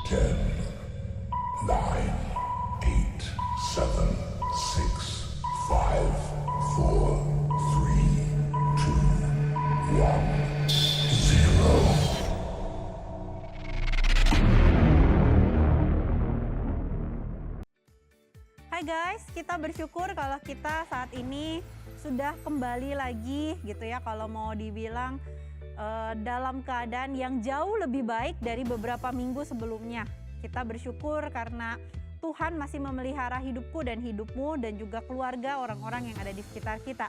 10, 9, 8, 7, 6, 5, 4, 3, 2, 1, 0. Hai guys, kita bersyukur kalau kita saat ini sudah kembali lagi gitu ya, kalau mau dibilang dalam keadaan yang jauh lebih baik dari beberapa minggu sebelumnya. Kita bersyukur karena Tuhan masih memelihara hidupku dan hidupmu dan juga keluarga orang-orang yang ada di sekitar kita.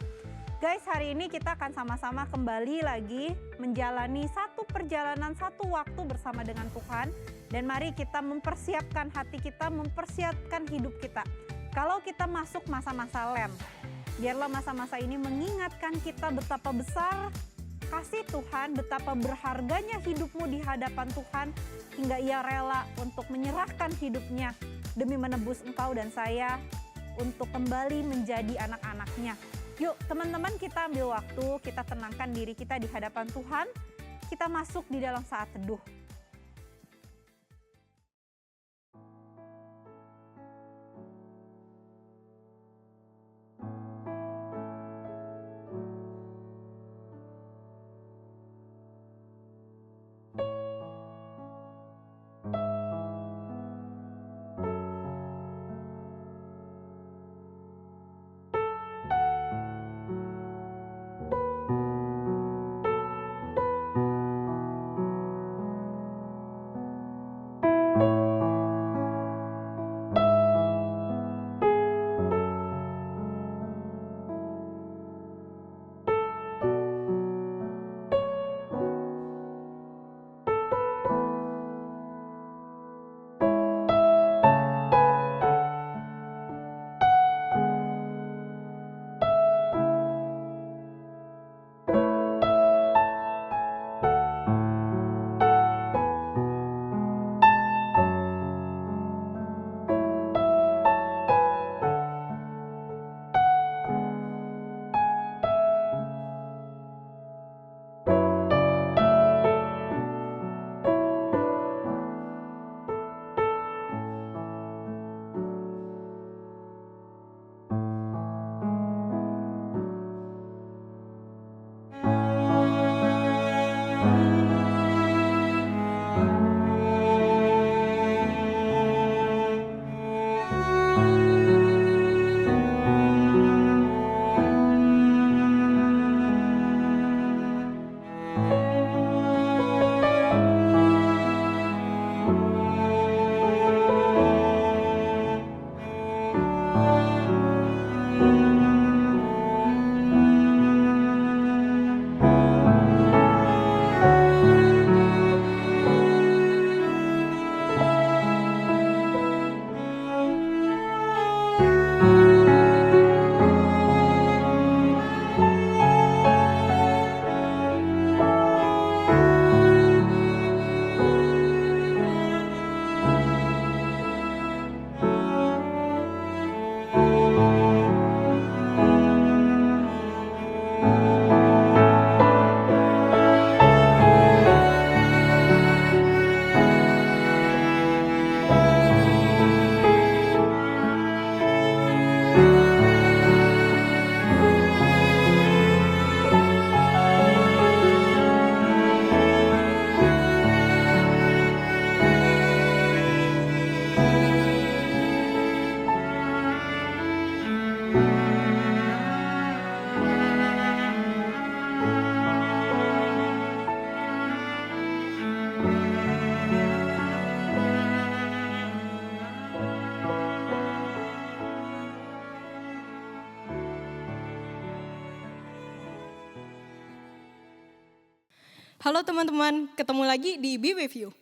Guys, hari ini kita akan sama-sama kembali lagi menjalani satu perjalanan, satu waktu bersama dengan Tuhan. Dan mari kita mempersiapkan hati kita, mempersiapkan hidup kita. Kalau kita masuk masa-masa lem, biarlah masa-masa ini mengingatkan kita betapa besar kasih Tuhan, betapa berharganya hidupmu di hadapan Tuhan, hingga ia rela untuk menyerahkan hidupnya demi menebus engkau dan saya untuk kembali menjadi anak-anaknya. Yuk teman-teman, kita ambil waktu, kita tenangkan diri kita di hadapan Tuhan, kita masuk di dalam saat teduh. Halo teman-teman, ketemu lagi di Be With You.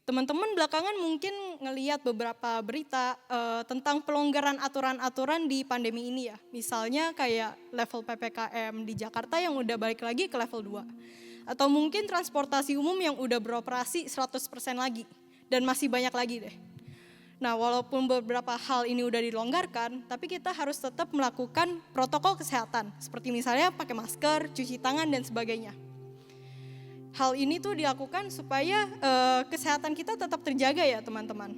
Teman-teman belakangan mungkin ngelihat beberapa berita tentang pelonggaran aturan-aturan di pandemi ini ya. Misalnya kayak level PPKM di Jakarta yang udah balik lagi ke level 2. Atau mungkin transportasi umum yang udah beroperasi 100% lagi. Dan masih banyak lagi deh. Nah, walaupun beberapa hal ini udah dilonggarkan, tapi kita harus tetap melakukan protokol kesehatan. Seperti misalnya pakai masker, cuci tangan, dan sebagainya. Hal ini tuh dilakukan supaya kesehatan kita tetap terjaga ya teman-teman.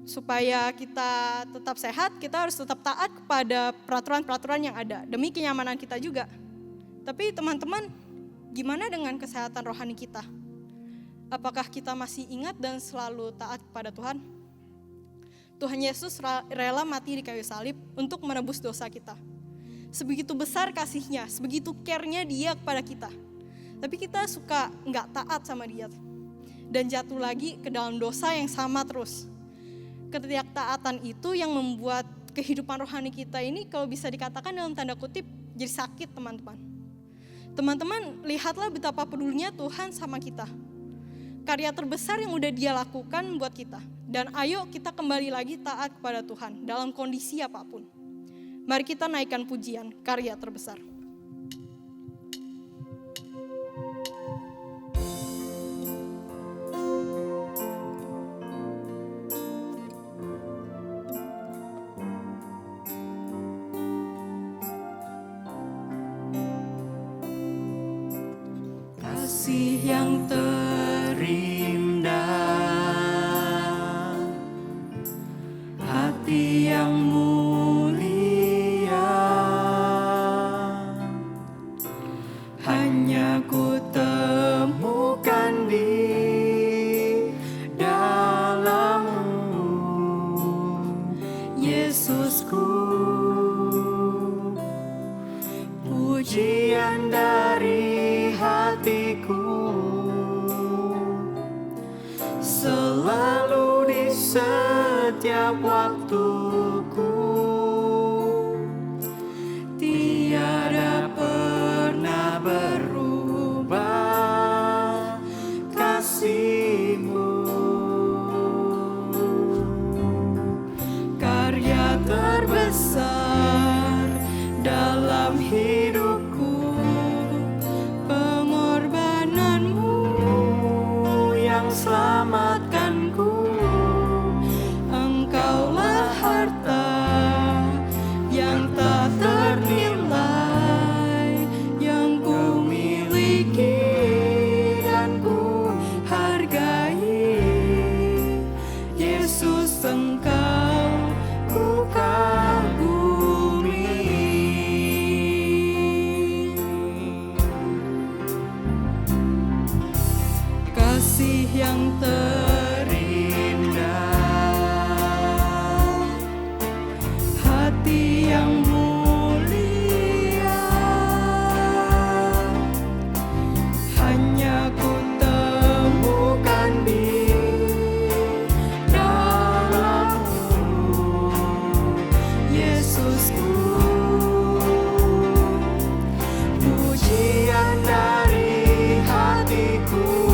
Supaya kita tetap sehat, kita harus tetap taat kepada peraturan-peraturan yang ada demi kenyamanan kita juga. Tapi teman-teman, gimana dengan kesehatan rohani kita? Apakah kita masih ingat dan selalu taat kepada Tuhan? Tuhan Yesus rela mati di kayu salib untuk menebus dosa kita. Sebegitu besar kasihnya, sebegitu care-nya dia kepada kita. Tapi kita suka nggak taat sama dia. Dan jatuh lagi ke dalam dosa yang sama terus. Ketidaktaatan itu yang membuat kehidupan rohani kita ini kalau bisa dikatakan dalam tanda kutip jadi sakit teman-teman. Teman-teman lihatlah betapa pedulinya Tuhan sama kita. Karya terbesar yang udah dia lakukan buat kita. Dan ayo kita kembali lagi taat kepada Tuhan dalam kondisi apapun. Mari kita naikkan pujian karya terbesar. Kasih yang terindah, hati yang mulia, hanya ku temukan di dalam-Mu, Yesusku. Pujian dari hatiku selalu di setiap waktuku, tiada pernah berubah kasih-Mu. Karya terbesar dalam hidupku, pengorbanan-Mu yang selamatkanku. Engkaulah harta yang tak ternilai, yang ku miliki dan ku hargai. Yesus, Engkau ku kagumi. Kasih yang terindah, hati yang mulia, hanya ku temukan di dalam-Mu, Yesusku. Pujian dari hatiku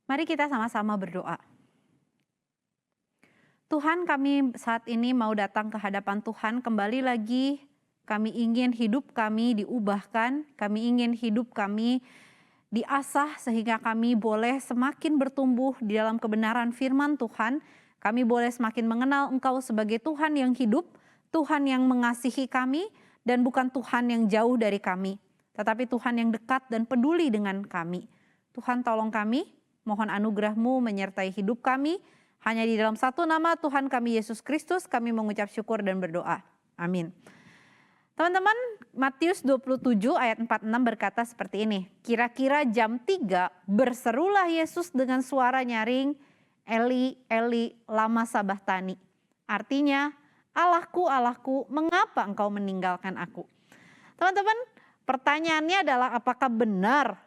Mari kita sama-sama berdoa. Tuhan, kami saat ini mau datang ke hadapan Tuhan kembali lagi. Kami ingin hidup kami diubahkan, kami ingin hidup kami diasah sehingga kami boleh semakin bertumbuh di dalam kebenaran firman Tuhan. Kami boleh semakin mengenal Engkau sebagai Tuhan yang hidup, Tuhan yang mengasihi kami, dan bukan Tuhan yang jauh dari kami, tetapi Tuhan yang dekat dan peduli dengan kami. Tuhan, tolong kami, mohon anugerah-Mu menyertai hidup kami. Hanya di dalam satu nama Tuhan kami Yesus Kristus kami mengucap syukur dan berdoa. Amin. Teman-teman, Matius 27 ayat 46 berkata seperti ini. Kira-kira jam 3 berserulah Yesus dengan suara nyaring, Eli, Eli, lama sabachthani. Artinya, Allahku, Allahku, mengapa engkau meninggalkan aku? Teman-teman, pertanyaannya adalah apakah benar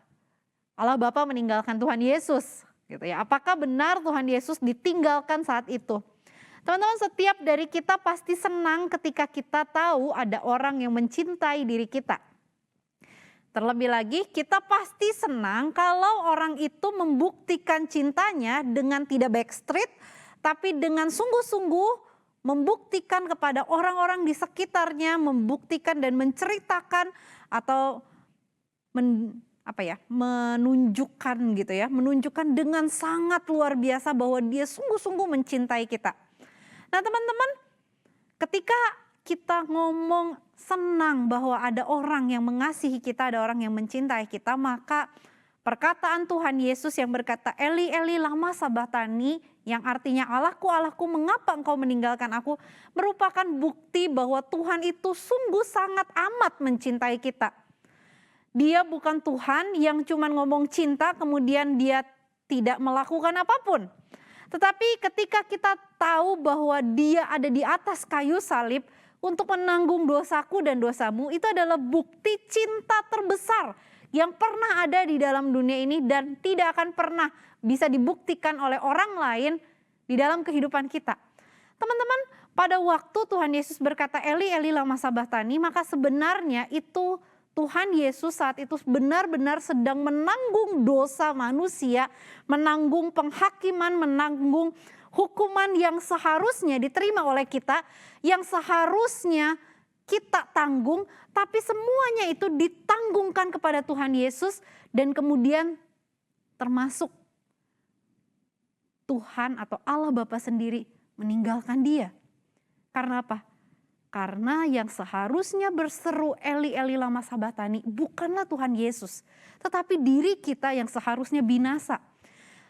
Allah Bapa meninggalkan Tuhan Yesus? Gitu ya. Apakah benar Tuhan Yesus ditinggalkan saat itu? Teman-teman, setiap dari kita pasti senang ketika kita tahu ada orang yang mencintai diri kita. Terlebih lagi, kita pasti senang kalau orang itu membuktikan cintanya dengan tidak backstreet, tapi dengan sungguh-sungguh membuktikan kepada orang-orang di sekitarnya, membuktikan dan menceritakan atau menunjukkan gitu ya, menunjukkan dengan sangat luar biasa bahwa dia sungguh-sungguh mencintai kita. Nah teman-teman, ketika kita ngomong senang bahwa ada orang yang mengasihi kita, ada orang yang mencintai kita, maka perkataan Tuhan Yesus yang berkata, Eli, Eli, lama sabachthani, yang artinya Allahku, Allahku, mengapa engkau meninggalkan aku, merupakan bukti bahwa Tuhan itu sungguh sangat amat mencintai kita. Dia bukan Tuhan yang cuma ngomong cinta kemudian dia tidak melakukan apapun. Tetapi ketika kita tahu bahwa dia ada di atas kayu salib untuk menanggung dosaku dan dosamu, itu adalah bukti cinta terbesar yang pernah ada di dalam dunia ini dan tidak akan pernah bisa dibuktikan oleh orang lain di dalam kehidupan kita. Teman-teman, pada waktu Tuhan Yesus berkata, Eli, Eli, lama sabachthani, maka sebenarnya itu Tuhan Yesus saat itu benar-benar sedang menanggung dosa manusia, menanggung penghakiman, menanggung hukuman yang seharusnya diterima oleh kita, yang seharusnya kita tanggung, tapi semuanya itu ditanggungkan kepada Tuhan Yesus dan kemudian termasuk Tuhan atau Allah Bapa sendiri meninggalkan dia. Karena apa? Karena yang seharusnya berseru Eli, Eli, lama sabachthani bukanlah Tuhan Yesus, tetapi diri kita yang seharusnya binasa.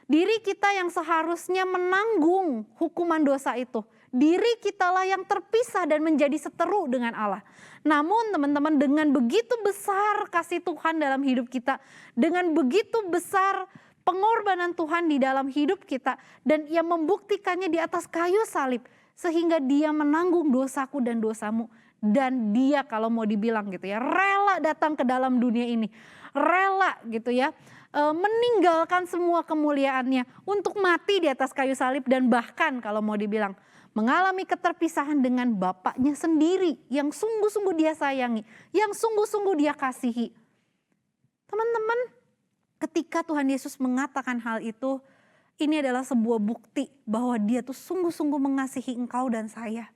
Diri kita yang seharusnya menanggung hukuman dosa itu. Diri kitalah yang terpisah dan menjadi seteru dengan Allah. Namun teman-teman, dengan begitu besar kasih Tuhan dalam hidup kita, dengan begitu besar pengorbanan Tuhan di dalam hidup kita, dan Ia membuktikannya di atas kayu salib, sehingga dia menanggung dosaku dan dosamu. Dan dia kalau mau dibilang gitu ya, rela datang ke dalam dunia ini. Rela gitu ya, meninggalkan semua kemuliaannya untuk mati di atas kayu salib. Dan bahkan kalau mau dibilang, mengalami keterpisahan dengan Bapaknya sendiri yang sungguh-sungguh dia sayangi, yang sungguh-sungguh dia kasihi. Teman-teman, ketika Tuhan Yesus mengatakan hal itu, ini adalah sebuah bukti bahwa dia tuh sungguh-sungguh mengasihi engkau dan saya.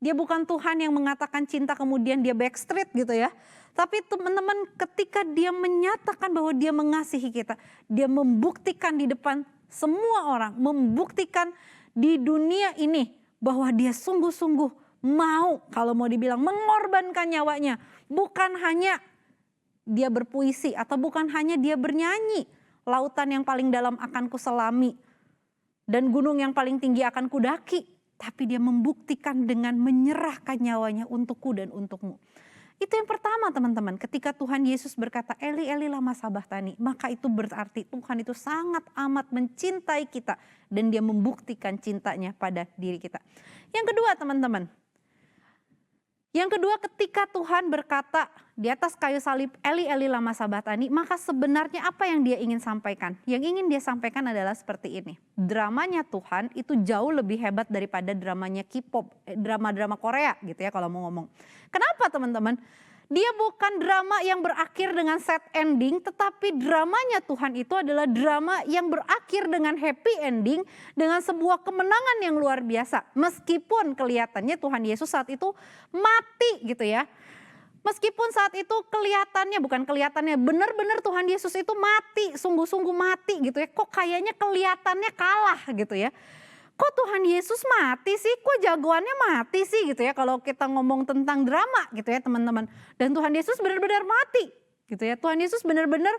Dia bukan Tuhan yang mengatakan cinta kemudian dia backstreet gitu ya. Tapi teman-teman, ketika dia menyatakan bahwa dia mengasihi kita, dia membuktikan di depan semua orang, membuktikan di dunia ini bahwa dia sungguh-sungguh mau, kalau mau dibilang, mengorbankan nyawanya. Bukan hanya dia berpuisi atau bukan hanya dia bernyanyi, lautan yang paling dalam akan kuselami dan gunung yang paling tinggi akan kudaki. Tapi dia membuktikan dengan menyerahkan nyawanya untukku dan untukmu. Itu yang pertama teman-teman, ketika Tuhan Yesus berkata, Eli, Eli, lama sabachthani, maka itu berarti Tuhan itu sangat amat mencintai kita. Dan dia membuktikan cintanya pada diri kita. Yang kedua teman-teman, ketika Tuhan berkata di atas kayu salib, Eli, Eli, lama sabachthani, maka sebenarnya apa yang dia ingin sampaikan? Yang ingin dia sampaikan adalah seperti ini. Dramanya Tuhan itu jauh lebih hebat daripada dramanya K-pop, drama-drama Korea gitu ya kalau mau ngomong. Kenapa teman-teman? Dia bukan drama yang berakhir dengan sad ending, tetapi dramanya Tuhan itu adalah drama yang berakhir dengan happy ending, dengan sebuah kemenangan yang luar biasa. Meskipun kelihatannya Tuhan Yesus saat itu mati gitu ya. Meskipun saat itu kelihatannya, benar-benar Tuhan Yesus itu mati, sungguh-sungguh mati gitu ya. Kok kayaknya kelihatannya kalah gitu ya. Kok Tuhan Yesus mati sih? Kok jagoannya mati sih gitu ya, kalau kita ngomong tentang drama gitu ya teman-teman. Dan Tuhan Yesus benar-benar mati gitu ya. Tuhan Yesus benar-benar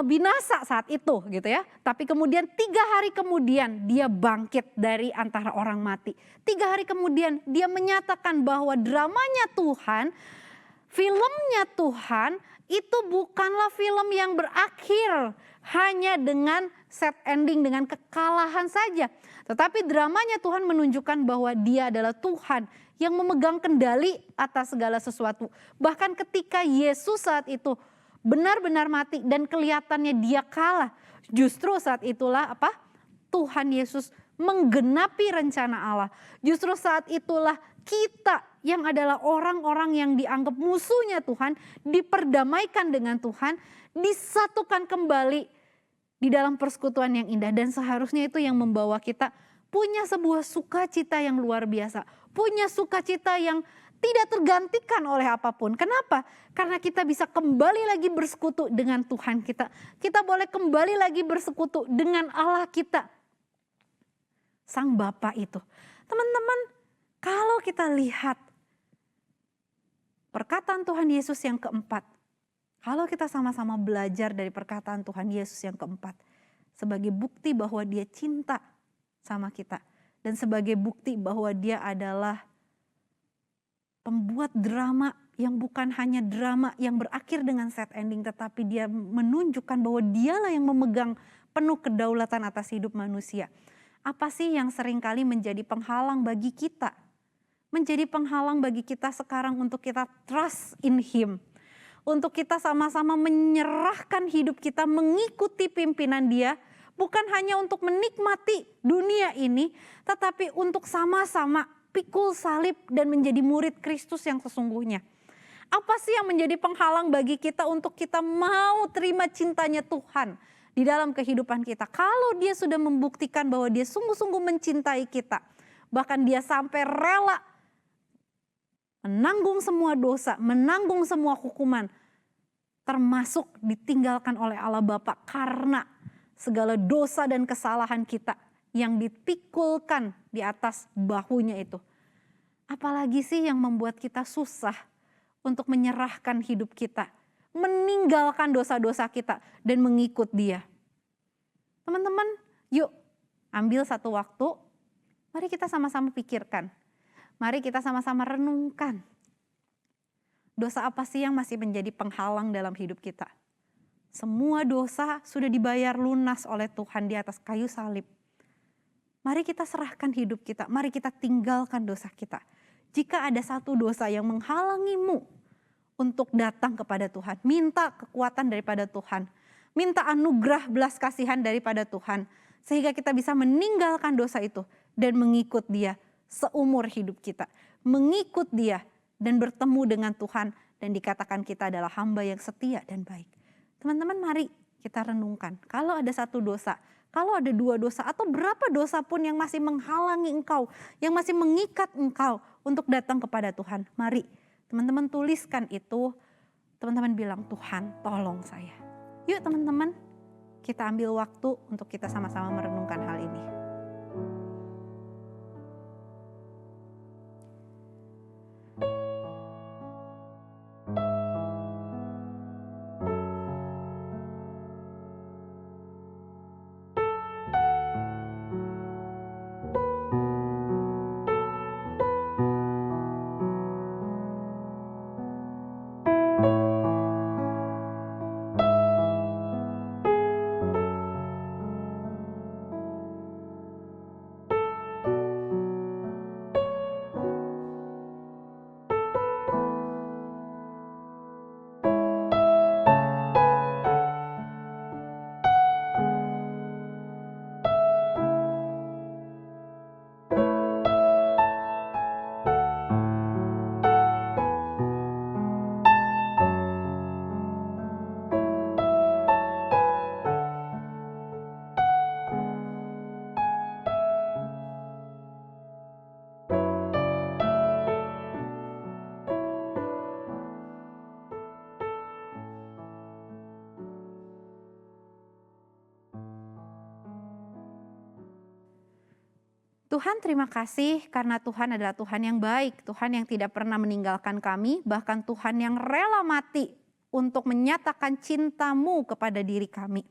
binasa saat itu gitu ya. Tapi kemudian 3 hari kemudian dia bangkit dari antara orang mati. 3 hari kemudian dia menyatakan bahwa dramanya Tuhan, filmnya Tuhan itu bukanlah film yang berakhir hanya dengan sad ending, dengan kekalahan saja. Tetapi dramanya Tuhan menunjukkan bahwa dia adalah Tuhan yang memegang kendali atas segala sesuatu. Bahkan ketika Yesus saat itu benar-benar mati dan kelihatannya dia kalah, justru saat itulah apa? Tuhan Yesus menggenapi rencana Allah. Justru saat itulah kita yang adalah orang-orang yang dianggap musuhnya Tuhan, diperdamaikan dengan Tuhan, disatukan kembali di dalam persekutuan yang indah. Dan seharusnya itu yang membawa kita punya sebuah sukacita yang luar biasa. Punya sukacita yang tidak tergantikan oleh apapun. Kenapa? Karena kita bisa kembali lagi bersekutu dengan Tuhan kita. Kita boleh kembali lagi bersekutu dengan Allah kita, Sang Bapa itu. Teman-teman, kalau kita lihat perkataan Tuhan Yesus yang keempat, kalau kita sama-sama belajar dari perkataan Tuhan Yesus yang keempat, sebagai bukti bahwa dia cinta sama kita, dan sebagai bukti bahwa dia adalah pembuat drama yang bukan hanya drama yang berakhir dengan sad ending, tetapi dia menunjukkan bahwa dialah yang memegang penuh kedaulatan atas hidup manusia. Apa sih yang seringkali menjadi penghalang bagi kita? Menjadi penghalang bagi kita sekarang untuk kita trust in Him. Untuk kita sama-sama menyerahkan hidup kita mengikuti pimpinan Dia. Bukan hanya untuk menikmati dunia ini, tetapi untuk sama-sama pikul salib dan menjadi murid Kristus yang sesungguhnya. Apa sih yang menjadi penghalang bagi kita untuk kita mau terima cintanya Tuhan di dalam kehidupan kita? Kalau Dia sudah membuktikan bahwa Dia sungguh-sungguh mencintai kita, bahkan Dia sampai rela menanggung semua dosa, menanggung semua hukuman, termasuk ditinggalkan oleh Allah Bapa karena segala dosa dan kesalahan kita yang dipikulkan di atas bahunya itu. Apalagi sih yang membuat kita susah untuk menyerahkan hidup kita, meninggalkan dosa-dosa kita dan mengikut Dia. Teman-teman, yuk ambil satu waktu, mari kita sama-sama pikirkan. Mari kita sama-sama renungkan. Dosa apa sih yang masih menjadi penghalang dalam hidup kita? Semua dosa sudah dibayar lunas oleh Tuhan di atas kayu salib. Mari kita serahkan hidup kita, mari kita tinggalkan dosa kita. Jika ada satu dosa yang menghalangimu untuk datang kepada Tuhan, minta kekuatan daripada Tuhan. Minta anugerah belas kasihan daripada Tuhan. Sehingga kita bisa meninggalkan dosa itu dan mengikut Dia seumur hidup kita. Mengikut Dia dan bertemu dengan Tuhan dan dikatakan kita adalah hamba yang setia dan baik. Teman-teman, mari kita renungkan. Kalau ada satu dosa, kalau ada 2 dosa atau berapa dosa pun yang masih menghalangi engkau, yang masih mengikat engkau untuk datang kepada Tuhan. Mari teman-teman tuliskan itu, teman-teman bilang, Tuhan tolong saya. Yuk teman-teman, kita ambil waktu untuk kita sama-sama merenungkan hal ini. Tuhan, terima kasih karena Tuhan adalah Tuhan yang baik, Tuhan yang tidak pernah meninggalkan kami, bahkan Tuhan yang rela mati untuk menyatakan cinta-Mu kepada diri kami.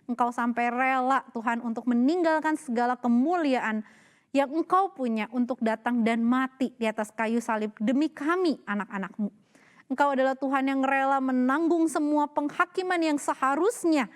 Engkau sampai rela Tuhan untuk meninggalkan segala kemuliaan yang Engkau punya untuk datang dan mati di atas kayu salib demi kami, anak-anak-Mu. Engkau adalah Tuhan yang rela menanggung semua penghakiman yang seharusnya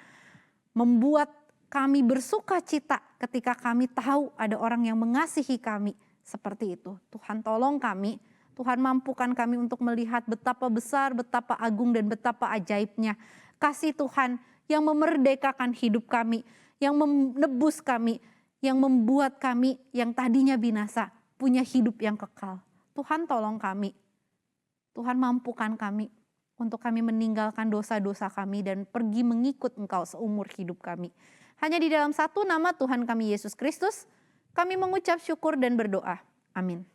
membuat kami bersuka cita ketika kami tahu ada orang yang mengasihi kami seperti itu. Tuhan, tolong kami, Tuhan mampukan kami untuk melihat betapa besar, betapa agung dan betapa ajaibnya kasih Tuhan yang memerdekakan hidup kami, yang menebus kami, yang membuat kami yang tadinya binasa punya hidup yang kekal. Tuhan, tolong kami. Tuhan, mampukan kami untuk kami meninggalkan dosa-dosa kami dan pergi mengikut Engkau seumur hidup kami. Hanya di dalam satu nama Tuhan kami Yesus Kristus, kami mengucap syukur dan berdoa. Amin.